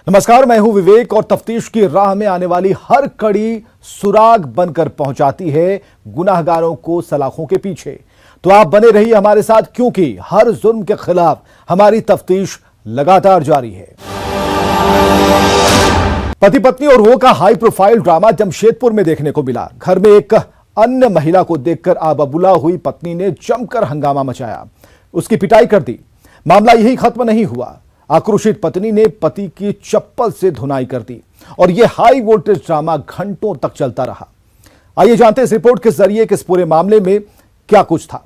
नमस्कार, मैं हूं विवेक और तफ्तीश की राह में आने वाली हर कड़ी सुराग बनकर पहुंचाती है गुनाहगारों को सलाखों के पीछे। तो आप बने रहिए हमारे साथ, क्योंकि हर जुल्म के खिलाफ हमारी तफ्तीश लगातार जारी है। पति पत्नी और वो का हाई प्रोफाइल ड्रामा जमशेदपुर में देखने को मिला। घर में एक अन्य महिला को देखकर आबबूला हुई पत्नी ने जमकर हंगामा मचाया, उसकी पिटाई कर दी। मामला यही खत्म नहीं हुआ, आक्रोशित पत्नी ने पति की चप्पल से धुनाई कर दी और यह हाई वोल्टेज ड्रामा घंटों तक चलता रहा। आइए जानते हैं इस रिपोर्ट के जरिए कि इस पूरे मामले में क्या कुछ था।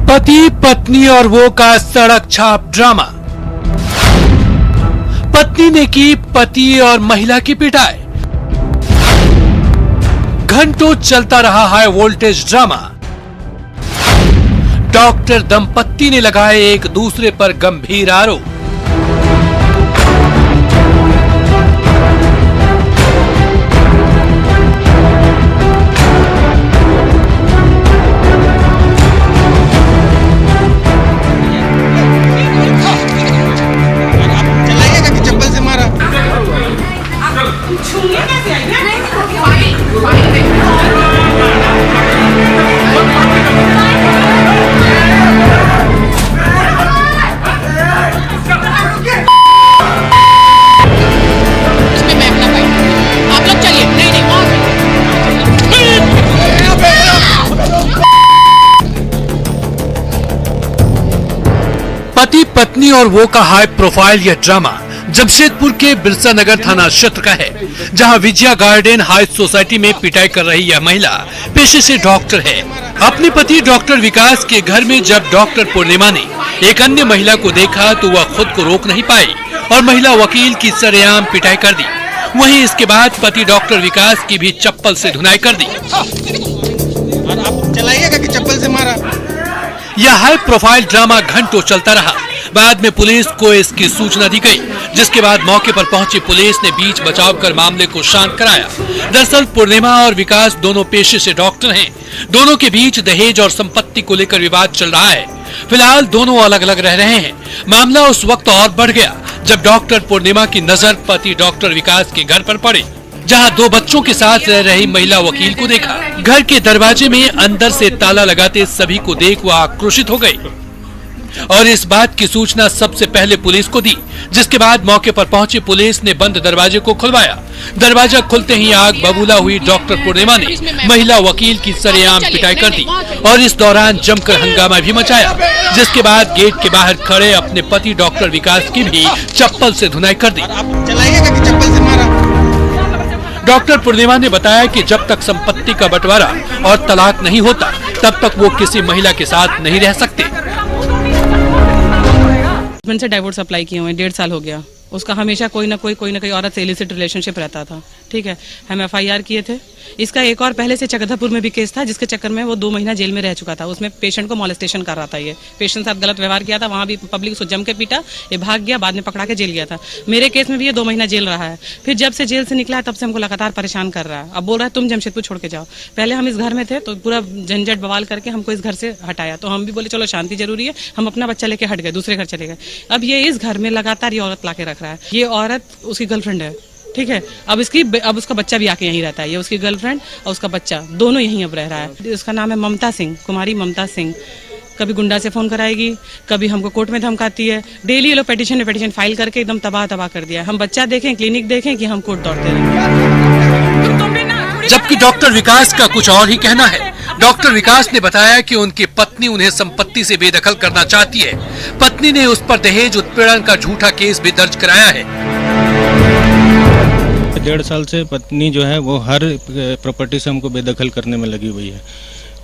पति पत्नी और वो का सड़क छाप ड्रामा। पत्नी ने की पति और महिला की पिटाई। घंटों चलता रहा हाई वोल्टेज ड्रामा। डॉक्टर दंपत्ति ने लगाए एक दूसरे पर गंभीर आरोप। चलाइएगा कि चप्पल से मारा? पति पत्नी और वो का हाई प्रोफाइल यह ड्रामा जमशेदपुर के बिरसा नगर थाना क्षेत्र का है, जहां विजया गार्डन हाई सोसाइटी में पिटाई कर रही यह महिला पेशे से डॉक्टर है। अपने पति डॉक्टर विकास के घर में जब डॉक्टर पूर्णिमा ने एक अन्य महिला को देखा तो वह खुद को रोक नहीं पाई और महिला वकील की सरेआम पिटाई कर दी। वहीं इसके बाद पति डॉक्टर विकास की भी चप्पल से धुनाई कर दी। और आप चलाइएगा कि चप्पल से मारा? यह हाई प्रोफाइल ड्रामा घंटों चलता रहा। बाद में पुलिस को इसकी सूचना दी गई, जिसके बाद मौके पर पहुंची पुलिस ने बीच बचाव कर मामले को शांत कराया। दरअसल पूर्णिमा और विकास दोनों पेशे से डॉक्टर हैं। दोनों के बीच दहेज और संपत्ति को लेकर विवाद चल रहा है। फिलहाल दोनों अलग अलग रह रहे हैं। मामला उस वक्त और बढ़ गया जब डॉक्टर पूर्णिमा की नजर पति डॉक्टर विकास के घर पर पड़ी, जहां दो बच्चों के साथ रह रही महिला वकील को देखा। घर के दरवाजे में अंदर से ताला लगाते सभी को देख वह आक्रोशित हो गई और इस बात की सूचना सबसे पहले पुलिस को दी, जिसके बाद मौके पर पहुंची पुलिस ने बंद दरवाजे को खुलवाया। दरवाजा खुलते ही आग बबूला हुई डॉक्टर पूर्णिमा ने महिला वकील की सरेआम पिटाई कर दी और इस दौरान जमकर हंगामा भी मचाया, जिसके बाद गेट के बाहर खड़े अपने पति डॉक्टर विकास की भी चप्पल से धुनाई कर दी। चलाइएगा कि चप्पल से मारा? डॉक्टर पूर्णिमा ने बताया कि जब तक संपत्ति का बंटवारा और तलाक नहीं होता तब तक वो किसी महिला के साथ नहीं रह सकते। हस्बैंड से डाइवोर्स अप्लाई किए हुए 1.5 साल हो गया। उसका हमेशा कोई ना कोई औरत से इलिसिट रिलेशनशिप रहता था। ठीक है, हम FIR किए थे। इसका एक और पहले से चकधरपुर में भी केस था, जिसके चक्कर में वो 2 महीना जेल में रह चुका था। उसमें पेशेंट को मॉलेस्टेशन कर रहा था। ये पेशेंट साथ गलत व्यवहार किया था, वहाँ भी पब्लिक उसको जम के पीटा, ये भाग गया, बाद में पकड़ा के जेल गया था। मेरे केस में भी ये 2 महीना जेल रहा है। फिर जब से जेल से निकला है तब से हमको लगातार परेशान कर रहा है। अब बोल रहा है तुम जमशेदपुर छोड़ के जाओ। पहले हम इस घर में थे तो पूरा झंझट बवाल करके हमको इस घर से हटाया, तो हम भी बोले चलो शांति जरूरी है, हम अपना बच्चा लेके हट गए, दूसरे घर चले गए। अब ये इस घर में लगातार ये औरत लाके रख रहा है। ये औरत उसकी गर्लफ्रेंड है। ठीक है, अब उसका बच्चा भी आके यहीं रहता है। ये उसकी गर्लफ्रेंड और उसका बच्चा दोनों यहीं अब रह रहा है। उसका नाम है ममता सिंह, कुमारी ममता सिंह। कभी गुंडा से फोन कराएगी, कभी हमको कोर्ट में धमकाती है। डेली ये लोग पिटीशन फाइल करके एकदम तबाह कर दिया। हम बच्चा देखें, क्लिनिक देखें कि हम कोर्ट दौड़ते रहे। जबकि डॉक्टर विकास का कुछ और ही कहना है। डॉक्टर विकास ने बताया कि उनकी पत्नी उन्हें संपत्ति से बेदखल करना चाहती है। पत्नी ने उस पर दहेज उत्पीड़न का झूठा केस भी दर्ज कराया है। 1.5 साल से पत्नी जो है वो हर प्रॉपर्टी से हमको बेदखल करने में लगी हुई है।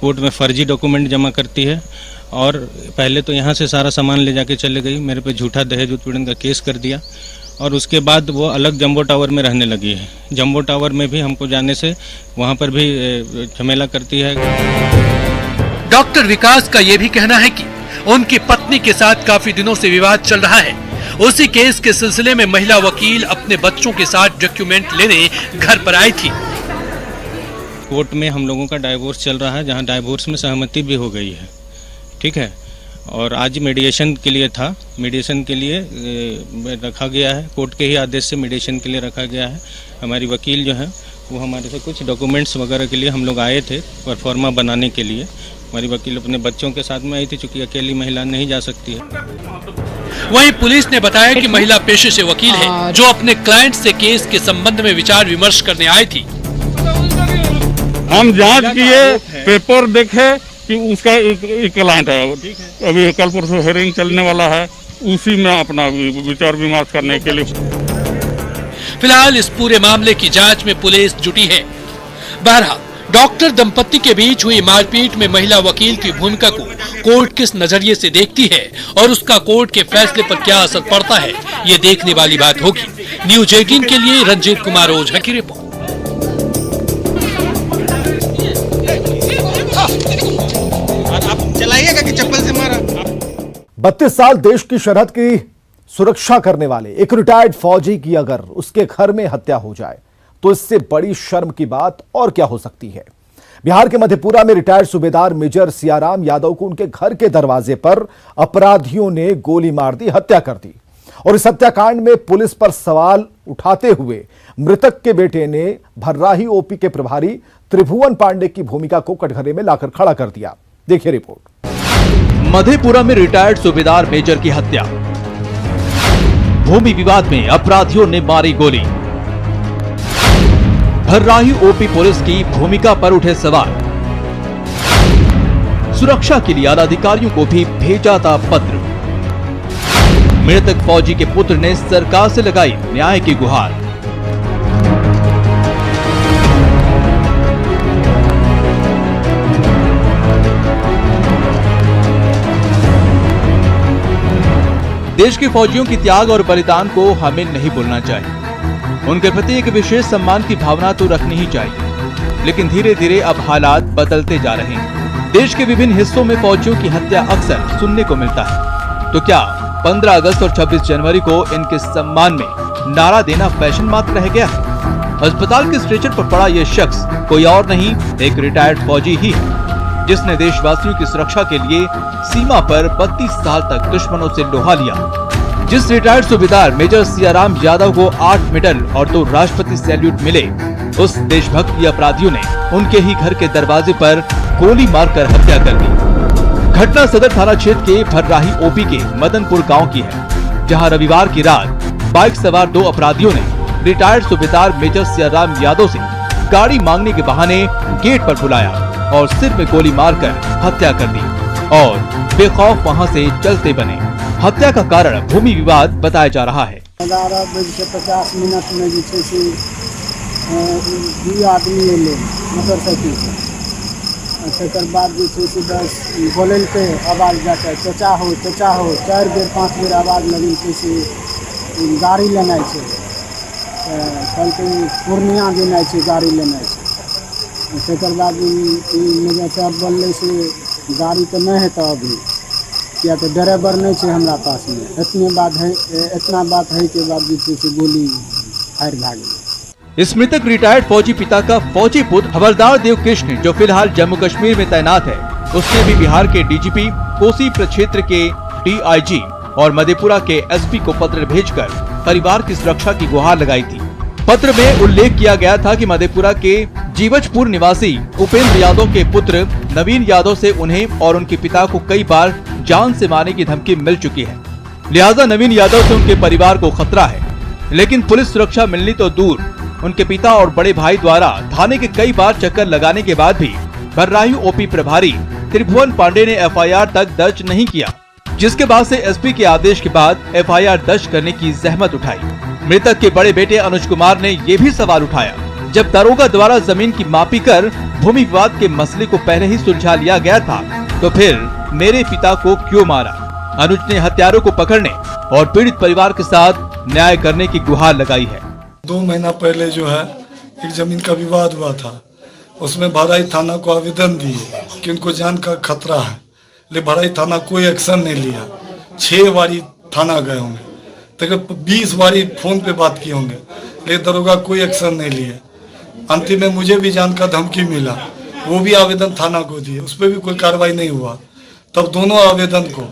कोर्ट में फर्जी डॉक्यूमेंट जमा करती है और पहले तो यहाँ से सारा सामान ले जाके चले गई, मेरे पे झूठा दहेज उत्पीड़न का केस कर दिया और उसके बाद वो अलग जंबो टावर में रहने लगी है। जंबो टावर में भी हमको जाने से वहाँ पर भी झमेला करती है। डॉक्टर विकास का ये भी कहना है कि उनकी पत्नी के साथ काफी दिनों से विवाद चल रहा है। उसी केस के सिलसिले में महिला वकील अपने बच्चों के साथ डॉक्यूमेंट लेने घर पर आई थी। कोर्ट में हम लोगों का डाइवोर्स चल रहा है, जहां डाइवोर्स में सहमति भी हो गई है। ठीक है, और आज मीडिएशन के लिए था। मीडिएशन के लिए रखा गया है, कोर्ट के ही आदेश से मीडिएशन के लिए रखा गया है। हमारी वकील जो है वो हमारे से कुछ डॉक्यूमेंट्स वगैरह के लिए हम लोग आए थे परफॉर्मा बनाने के लिए। हमारी वकील अपने बच्चों के साथ में आई थी, चूँकि अकेली महिला नहीं जा सकती है। वहीं पुलिस ने बताया कि महिला पेशे से वकील है, जो अपने क्लाइंट से केस के संबंध में विचार विमर्श करने आई थी। हम जांच किए, पेपर देखे कि उसका एक क्लाइंट है, अभी कल परसों हेयरिंग चलने वाला है, उसी में अपना विचार विमर्श करने के लिए। फिलहाल इस पूरे मामले की जांच में पुलिस जुटी है। बहरहाल डॉक्टर दंपत्ति के बीच हुई मारपीट में महिला वकील की भूमिका को कोर्ट किस नजरिए से देखती है और उसका कोर्ट के फैसले पर क्या असर पड़ता है, ये देखने वाली बात होगी। न्यूज 18 के लिए रंजीत कुमार ओझा की रिपोर्ट। और आप चलाइएगा कि चप्पल से मारा? 32 साल देश की सरहद की सुरक्षा करने वाले एक रिटायर्ड फौजी की अगर उसके घर में हत्या हो जाए तो इससे बड़ी शर्म की बात और क्या हो सकती है। बिहार के मधेपुरा में रिटायर्ड सूबेदार मेजर सियाराम यादव को उनके घर के दरवाजे पर अपराधियों ने गोली मार दी, हत्या कर दी। और इस हत्याकांड में पुलिस पर सवाल उठाते हुए मृतक के बेटे ने भर्राही ओपी के प्रभारी त्रिभुवन पांडे की भूमिका को कटघरे में लाकर खड़ा कर दिया। देखिए रिपोर्ट। मधेपुरा में रिटायर्ड सूबेदार मेजर की हत्या, भूमि विवाद में अपराधियों ने मारी गोली, भर्राही ओपी पुलिस की भूमिका पर उठे सवाल, सुरक्षा के लिए आला अधिकारियों को भी भेजा था पत्र, मृतक फौजी के पुत्र ने सरकार से लगाई न्याय की गुहार। देश के फौजियों की त्याग और बलिदान को हमें नहीं भूलना चाहिए। उनके प्रति एक विशेष सम्मान की भावना तो रखनी ही चाहिए, लेकिन धीरे धीरे अब हालात बदलते जा रहे हैं। देश के विभिन्न हिस्सों में फौजियों की हत्या अक्सर सुनने को मिलता है। तो क्या 15 अगस्त और 26 जनवरी को इनके सम्मान में नारा देना फैशन मात्र रह गया? अस्पताल के स्ट्रेचर पर पड़ा यह शख्स कोई और नहीं, एक रिटायर्ड फौजी ही है, जिसने देशवासियों की सुरक्षा के लिए सीमा पर 32 साल तक दुश्मनों से लोहा लिया। जिस रिटायर्ड सूबेदार मेजर सियाराम यादव को 8 मेडल और 2 राष्ट्रपति सैल्यूट मिले, उस देशभक्ति अपराधियों ने उनके ही घर के दरवाजे पर गोली मारकर हत्या कर दी। घटना सदर थाना क्षेत्र के भर्राही ओपी के मदनपुर गांव की है, जहां रविवार की रात बाइक सवार 2 अपराधियों ने रिटायर्ड सूबेदार मेजर सियाराम यादव से गाड़ी मांगने के बहाने गेट पर बुलाया और सिर में गोली मारकर हत्या कर दी और बेखौफ वहां से चलते बने। हत्या का कारण भूमि विवाद बताया जा रहा है। 11 बज के 50 मिनट में जो है से 2 आदमी एले मोटरसाइकिल से, तकर बाद जो है से बस बोले के आवाज जाके चचा हो 4 बेर 5 बेर आवाज लगी के से गाड़ी लेना है, कल के पूर्णिया देना है गाड़ी लेना है। तकर बाद मेजर साहब बोलने से गाड़ी तो नहीं है तो अभी क्या तो ड्राइवर नहीं है हमारा पास में। इतना बात है के बाद से गोली फायर भाग गई। इस मृतक रिटायर्ड फौजी पिता का फौजी पुत्र हवलदार देव कृष्ण, जो फिलहाल जम्मू कश्मीर में तैनात है, उसने भी बिहार के डीजीपी, कोसी प्रक्षेत्र के डीआईजी और मधेपुरा के एसपी को पत्र भेजकर परिवार की सुरक्षा की गुहार लगाई थी। पत्र में उल्लेख किया गया था कि मधेपुरा के जीवजपुर निवासी उपेंद्र यादव के पुत्र नवीन यादव से उन्हें और उनके पिता को कई बार जान से मारने की धमकी मिल चुकी है, लिहाजा नवीन यादव से उनके परिवार को खतरा है। लेकिन पुलिस सुरक्षा मिलनी तो दूर, उनके पिता और बड़े भाई द्वारा थाने के कई बार चक्कर लगाने के बाद भी भर्राही ओपी प्रभारी त्रिभुवन पांडे ने एफआईआर तक दर्ज नहीं किया, जिसके बाद से एसपी के आदेश के बाद एफआईआर दर्ज करने की जहमत उठाई। मृतक के बड़े बेटे अनुज कुमार ने ये भी सवाल उठाया, जब दरोगा द्वारा जमीन की मापी कर भूमि विवाद के मसले को पहले ही सुलझा लिया गया था, तो फिर मेरे पिता को क्यों मारा? अनुज ने हत्यारों को पकड़ने और पीड़ित परिवार के साथ न्याय करने की गुहार लगाई है। 2 महीना पहले जो है एक जमीन का विवाद हुआ था, उसमें भराई थाना को आवेदन दिए कि उनको जान का खतरा है, लेकिन भराई थाना कोई एक्शन नहीं लिया। 6 बारी थाना गए होंगे, तक 20 बारी फोन पे बात किए होंगे, लेकिन दरोगा कोई एक्शन नहीं लिए। अंतिम में मुझे भी जान का धमकी मिला, वो भी आवेदन थाना को दिए, उस पर भी कोई कार्रवाई नहीं हुआ। तब दोनों आवेदन को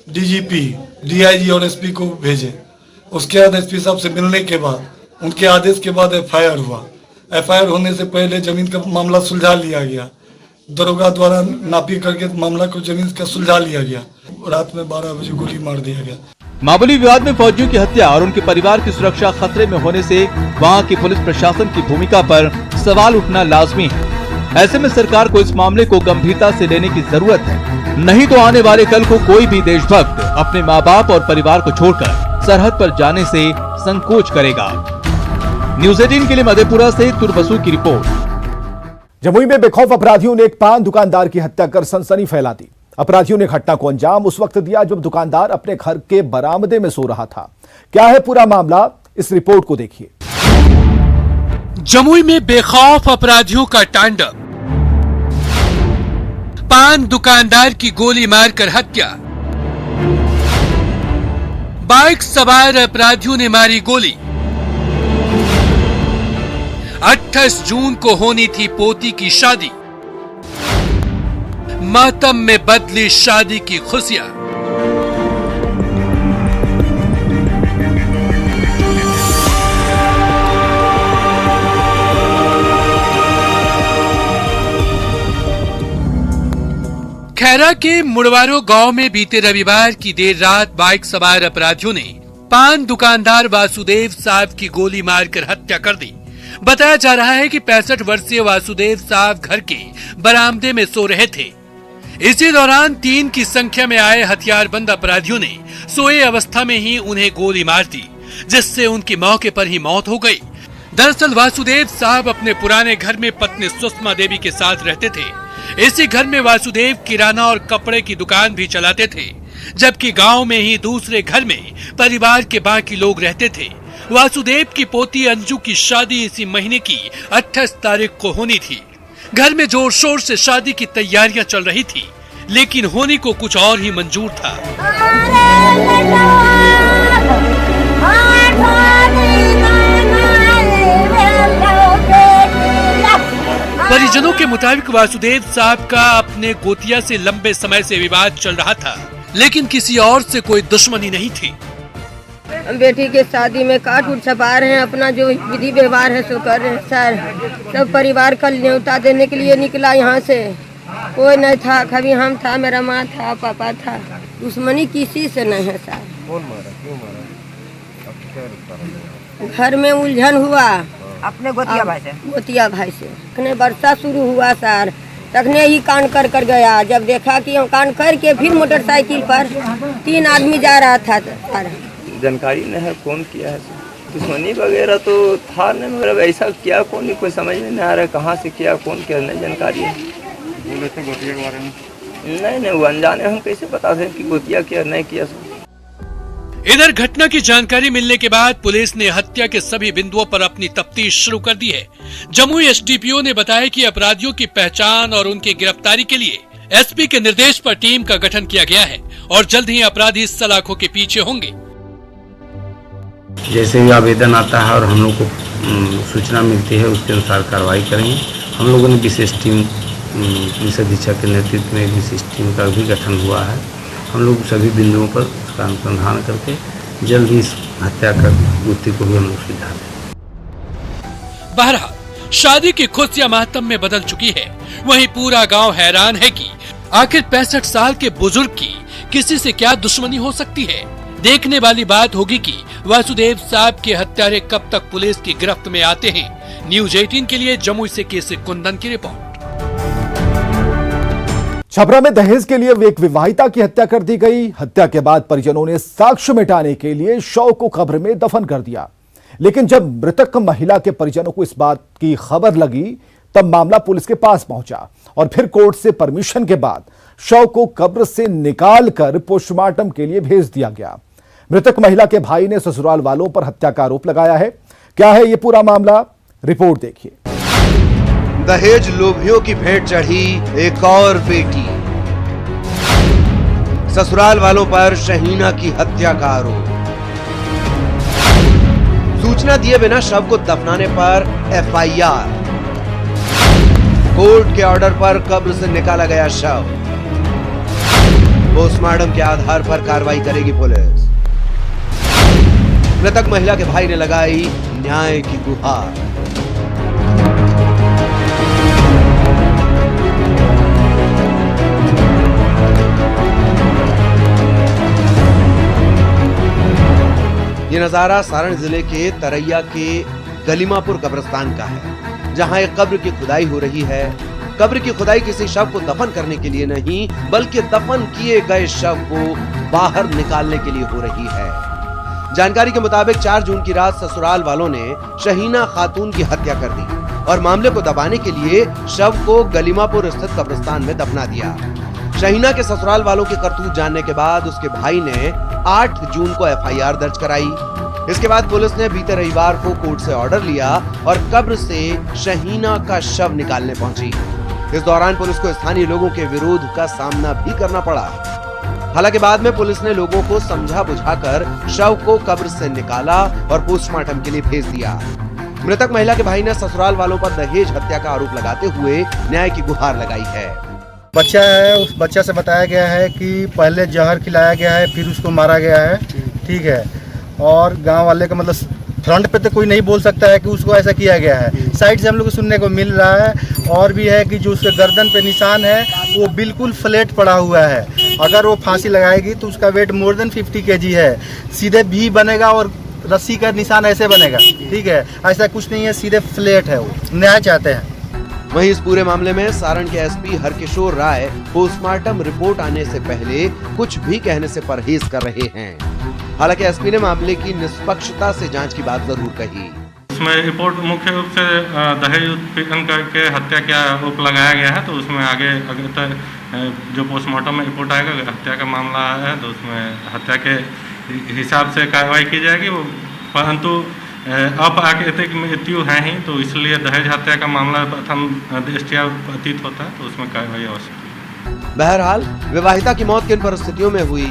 डीजीपी, डीआईजी और एसपी को भेजे। उसके बाद एसपी साहब से मिलने के बाद उनके आदेश के बाद एफआईआर हुआ। एफआईआर होने से पहले जमीन का मामला सुलझा लिया गया। दरोगा द्वारा नापी करके मामला को जमीन का सुलझा लिया गया। रात में 12 बजे गोली मार दिया गया। मामूली विवाद में फौजियों की हत्या और उनके परिवार की सुरक्षा खतरे में होने से वहां की पुलिस प्रशासन की भूमिका पर सवाल उठना लाजमी है। ऐसे में सरकार को इस मामले को गंभीरता से लेने की जरूरत है, नहीं तो आने वाले कल को कोई भी देशभक्त अपने माँ बाप और परिवार को छोड़कर सरहद पर जाने से संकोच करेगा। न्यूज़ 18 के लिए मधेपुरा से तुरबसु की रिपोर्ट। जमुई में बेखौफ अपराधियों ने एक पान दुकानदार की हत्या कर सनसनी फैला दी। अपराधियों ने घटना को अंजाम उस वक्त दिया जब दुकानदार अपने घर के बरामदे में सो रहा था। क्या है पूरा मामला, इस रिपोर्ट को देखिए। जमुई में बेखौफ अपराधियों का तांडव, पान दुकानदार की गोली मारकर हत्या। बाइक सवार अपराधियों ने मारी गोली। 28 जून को होनी थी पोती की शादी, मातम में बदली शादी की खुशियां। खैरा के मुड़वारो गांव में बीते रविवार की देर रात बाइक सवार अपराधियों ने पान दुकानदार वासुदेव साहब की गोली मारकर हत्या कर दी। बताया जा रहा है कि 65 वर्षीय वासुदेव साहब घर के बरामदे में सो रहे थे। इसी दौरान 3 की संख्या में आए हथियारबंद अपराधियों ने सोए अवस्था में ही उन्हें गोली मार दी, जिससे उनकी मौके पर ही मौत हो गई। दरअसल वासुदेव साहब अपने पुराने घर में पत्नी सुषमा देवी के साथ रहते थे। इसी घर में वासुदेव किराना और कपड़े की दुकान भी चलाते थे, जबकि गांव में ही दूसरे घर में परिवार के बाकी लोग रहते थे। वासुदेव की पोती अंजू की शादी इसी महीने की 28 तारीख को होनी थी। घर में जोर शोर से शादी की तैयारियां चल रही थी, लेकिन होने को कुछ और ही मंजूर था। परिजनों के मुताबिक वासुदेव साहब का अपने गोतिया से लंबे समय से विवाद चल रहा था, लेकिन किसी और से कोई दुश्मनी नहीं थी। बेटी के शादी में काट उठ छपा रहे हैं, अपना जो विधि व्यवहार है सो कर रहे हैं सर। सब परिवार का न्योता देने के लिए निकला यहाँ से, कोई नहीं था, कभी हम था, मेरा माँ था, पापा था, दुश्मनी किसी से नहीं है सर। कौन मारा, क्यों मारा? घर में उलझन हुआ अपने गोतिया भाई से। तखने वर्षा शुरू हुआ सर, तखने ही कांड कर गया। जब देखा कि हम कांड करके फिर मोटरसाइकिल पर 3 आदमी जा रहा था सर। जानकारी नहीं है कौन किया है, दुश्मनी वगैरह तो था नहीं, मतलब ऐसा किया कौन, कोई समझ में नहीं आ रहा है कहाँ से किया, कौन किया, नहीं जानकारी है। गोतिया के बारे में नहीं वो अनजाने, हम कैसे बता दें कि गोतिया किया नहीं किया। इधर घटना की जानकारी मिलने के बाद पुलिस ने हत्या के सभी बिंदुओं पर अपनी तफ्तीश शुरू कर दी है। जमुई एसडीपीओ ने बताया कि अपराधियों की पहचान और उनकी गिरफ्तारी के लिए एसपी के निर्देश पर टीम का गठन किया गया है और जल्द ही अपराधी सलाखों के पीछे होंगे। जैसे ही आवेदन आता है और हम लोग को सूचना मिलती है, उसके अनुसार कार्रवाई करेंगे। हम लोगों ने विशेष टीम, पुलिस अधीक्षक के नेतृत्व में विशेष टीम का भी गठन हुआ है। हम लोग सभी बिंदुओं पर उसका अनुसंधान करके जल्द ही इस हत्या कर गुत्ती को भी हम लोग सुलझा दें। बहरहाल शादी की खुशियां मातम में बदल चुकी है। वहीं पूरा गांव हैरान है कि आखिर 65 साल के बुजुर्ग की किसी से क्या दुश्मनी हो सकती है। देखने वाली बात होगी कि वासुदेव साहब के हत्यारे कब तक पुलिस की गिरफ्त में आते हैं। न्यूज़ 18 के लिए जमुई से केसी कुंदन की रिपोर्ट। छपरा में दहेज के लिए एक विवाहिता की हत्या कर दी गई। हत्या के बाद परिजनों ने साक्ष्य मिटाने के लिए शव को कब्र में दफन कर दिया, लेकिन जब मृतक महिला के परिजनों को इस बात की खबर लगी तब मामला पुलिस के पास पहुंचा और फिर कोर्ट से परमिशन के बाद शव को कब्र से निकालकर पोस्टमार्टम के लिए भेज दिया गया। मृतक महिला के भाई ने ससुराल वालों पर हत्या का आरोप लगाया है। क्या है ये पूरा मामला, रिपोर्ट देखिए। दहेज लोभियों की भेंट चढ़ी एक और बेटी, ससुराल वालों पर शहीना की हत्या का आरोप। सूचना दिए बिना शव को दफनाने पर एफआईआर, कोर्ट के ऑर्डर पर कब्र से निकाला गया शव। पोस्टमार्टम के आधार पर कार्रवाई करेगी पुलिस। मृतक महिला के भाई ने लगाई न्याय की गुहार। ये नजारा सारण जिले के तरैया के गलीमापुर कब्रिस्तान का है, जहां एक कब्र की खुदाई हो रही है। कब्र की खुदाई किसी शव को दफन करने के लिए नहीं, बल्कि दफन किए गए शव को बाहर निकालने के लिए हो रही है। जानकारी के मुताबिक 4 जून की रात ससुराल वालों ने शहीना खातून की हत्या कर दी और मामले को दबाने के लिए शव को गलीमापुर स्थित कब्रिस्तान में दफना दिया। शहीना के ससुराल वालों की करतूत जानने के बाद उसके भाई ने 8 जून को एफआईआर दर्ज कराई। इसके बाद पुलिस ने बीते रविवार को कोर्ट से ऑर्डर लिया और कब्र से शहीना का शव निकालने पहुंची। इस दौरान पुलिस को स्थानीय लोगों के विरोध का सामना भी करना पड़ा। हालांकि बाद में पुलिस ने लोगों को समझा बुझाकर शव को कब्र से निकाला और पोस्टमार्टम के लिए भेज दिया। मृतक महिला के भाई ने ससुराल वालों पर दहेज हत्या का आरोप लगाते हुए न्याय की गुहार लगाई है। बच्चा है, उस बच्चा से बताया गया है कि पहले जहर खिलाया गया है, फिर उसको मारा गया है, ठीक है। और गांव वाले का मतलब फ्रंट पे तो कोई नहीं बोल सकता है कि उसको ऐसा किया गया है, साइड से हम लोग को सुनने को मिल रहा है। और भी है कि जो उसके गर्दन पे निशान है वो बिल्कुल फ्लैट पड़ा हुआ है। अगर वो फांसी लगाएगी तो उसका वेट मोर देन 50 kg है। सीधे भी बनेगा और रस्सी का निशान ऐसे बनेगा, ठीक है। ऐसा कुछ नहीं है, सीधे फ्लैट है। वो न्याय चाहते हैं। वहीं इस पूरे मामले में सारण के एसपी हरकिशोर राय पोस्टमार्टम रिपोर्ट आने से पहले कुछ भी कहने से परहेज कर रहे हैं। हालांकि एसपी ने मामले की निष्पक्षता से जांच की बात जरूर कही। उसमें रिपोर्ट मुख्य रूप से दहेज उत्पीड़न करके हत्या का आरोप लगाया गया है, तो उसमें आगे तक जो पोस्टमार्टम में रिपोर्ट आएगा, अगर हत्या का मामला है तो उसमें हत्या के हिसाब से कार्रवाई की जाएगी। परंतु अप्राकृतिक मृत्यु है ही, तो इसलिए दहेज हत्या का मामला प्रथम दृष्टया प्रतीत होता है, तो उसमें कार्रवाई आवश्यक है। बहरहाल विवाहिता की मौत किन परिस्थितियों में हुई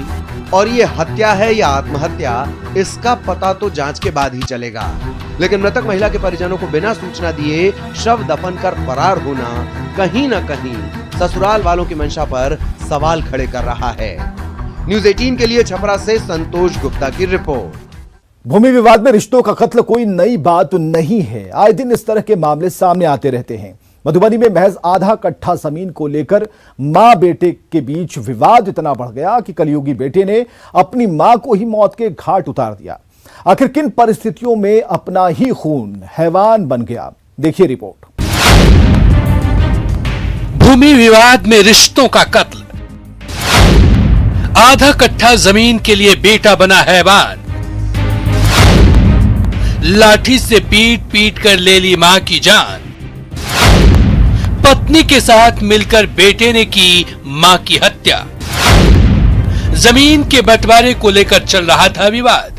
और ये हत्या है या आत्महत्या, इसका पता तो जांच के बाद ही चलेगा। लेकिन मृतक महिला के परिजनों को बिना सूचना दिए शव दफन कर फरार होना कहीं न कहीं ससुराल वालों की मंशा पर सवाल खड़े कर रहा है। न्यूज़ 18 के लिए छपरा से संतोष गुप्ता की रिपोर्ट। भूमि विवाद में रिश्तों का कत्ल कोई नई बात नहीं है। आए दिन इस तरह के मामले सामने आते रहते हैं। मधुबनी में महज आधा कट्ठा जमीन को लेकर मां बेटे के बीच विवाद इतना बढ़ गया कि कलयुगी बेटे ने अपनी मां को ही मौत के घाट उतार दिया। आखिर किन परिस्थितियों में अपना ही खून हैवान बन गया, देखिए रिपोर्ट। भूमि विवाद में रिश्तों का कत्ल, आधा कट्ठा जमीन के लिए बेटा बना हैवान, लाठी से पीट पीट कर ले ली मां की जान, पत्नी के साथ मिलकर बेटे ने की मां की हत्या। जमीन के बंटवारे को लेकर चल रहा था विवाद।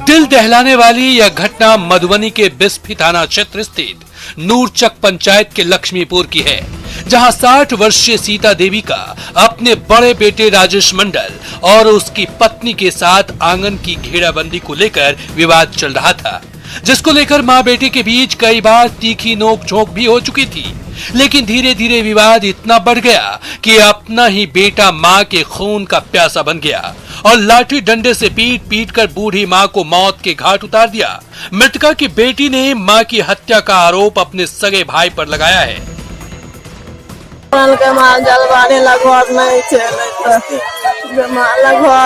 दिल दहलाने वाली यह घटना मधुबनी के बिस्फी थाना क्षेत्र स्थित नूरचक पंचायत के लक्ष्मीपुर की है, जहां 60 वर्षीय सीता देवी का अपने बड़े बेटे राजेश मंडल और उसकी पत्नी के साथ आंगन की घेराबंदी को लेकर विवाद चल रहा था, जिसको लेकर मां बेटे के बीच कई बार तीखी नोकझोंक भी हो चुकी थी। लेकिन धीरे धीरे विवाद इतना बढ़ गया कि अपना ही बेटा मां के खून का प्यासा बन गया और लाठी डंडे से पीट पीट कर बूढ़ी मां को मौत के घाट उतार दिया। मृतका की बेटी ने मां की हत्या का आरोप अपने सगे भाई पर लगाया है। घर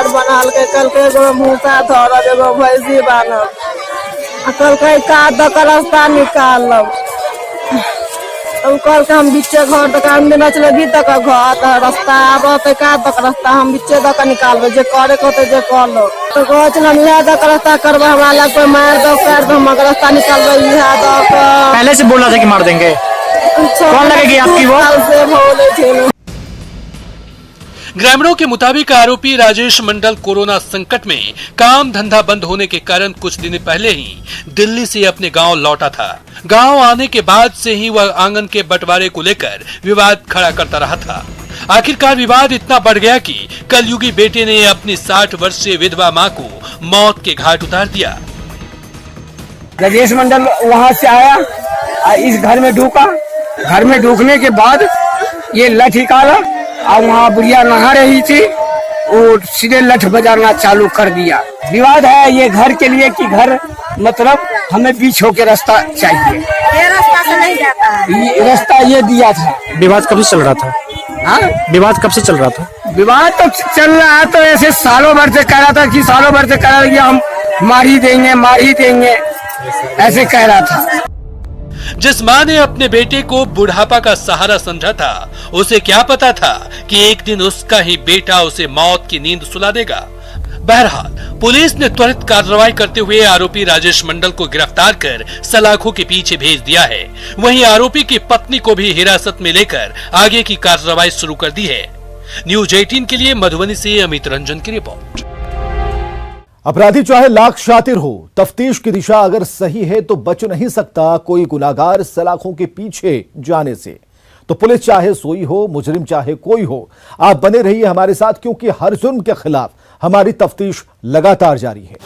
बनाल के कल के एगो भूसा धरल, एगो भैंसी बान्हल, कल के का रास्ता निकाल कल के हम बिच्चे घर तक नचलगी तक घर रास्ता आब का तक रास्ता हम बिच्चे तक निकालबे, जे करे कहते जे कर लो तो कहल इहा तक रास्ता करबे, हमरा लग पे मार दो कर दो, हम रास्ता निकालबे इहा तक। पहले से बोला था कि मार देंगे, कौन लगेगी आपकी वो? ग्रामीणों के मुताबिक आरोपी राजेश मंडल कोरोना संकट में काम धंधा बंद होने के कारण कुछ दिन पहले ही दिल्ली से अपने गांव लौटा था। गांव आने के बाद से ही वह आंगन के बंटवारे को लेकर विवाद खड़ा करता रहा था। आखिरकार विवाद इतना बढ़ गया कि कलयुगी बेटे ने अपनी 60 वर्षीय विधवा मां को मौत के घाट उतार दिया। राजेश मंडल वहां से आया, इस घर में ढूका। घर में ढूकने के बाद ये लठ निकाला और वहाँ बुढ़िया नहा रही थी, वो सीधे लठ बजाना चालू कर दिया। विवाद है ये घर के लिए कि घर मतलब हमें बीच होके रास्ता चाहिए। ये रास्ता से नहीं जाता है। ये रास्ता ये दिया था। विवाद कब से चल रहा था? हाँ, विवाद कब से चल रहा था? विवाद तो चल रहा है, तो ऐसे सालों भर से कह रहा था कि सालों भर से कह रहा था कि हम मार ही देंगे, ऐसे कह रहा था। जिस मां ने अपने बेटे को बुढ़ापा का सहारा समझा था, उसे क्या पता था कि एक दिन उसका ही बेटा उसे मौत की नींद सुला देगा। बहरहाल पुलिस ने त्वरित कार्रवाई करते हुए आरोपी राजेश मंडल को गिरफ्तार कर सलाखों के पीछे भेज दिया है। वहीं आरोपी की पत्नी को भी हिरासत में लेकर आगे की कार्रवाई शुरू कर दी है। न्यूज 18 के लिए मधुबनी से अमित रंजन की रिपोर्ट। अपराधी चाहे लाख शातिर हो, तफ्तीश की दिशा अगर सही है तो बच नहीं सकता कोई गुनाहगार सलाखों के पीछे जाने से। तो पुलिस चाहे सोई हो, मुजरिम चाहे कोई हो, आप बने रहिए हमारे साथ, क्योंकि हर जुर्म के खिलाफ हमारी तफ्तीश लगातार जारी है।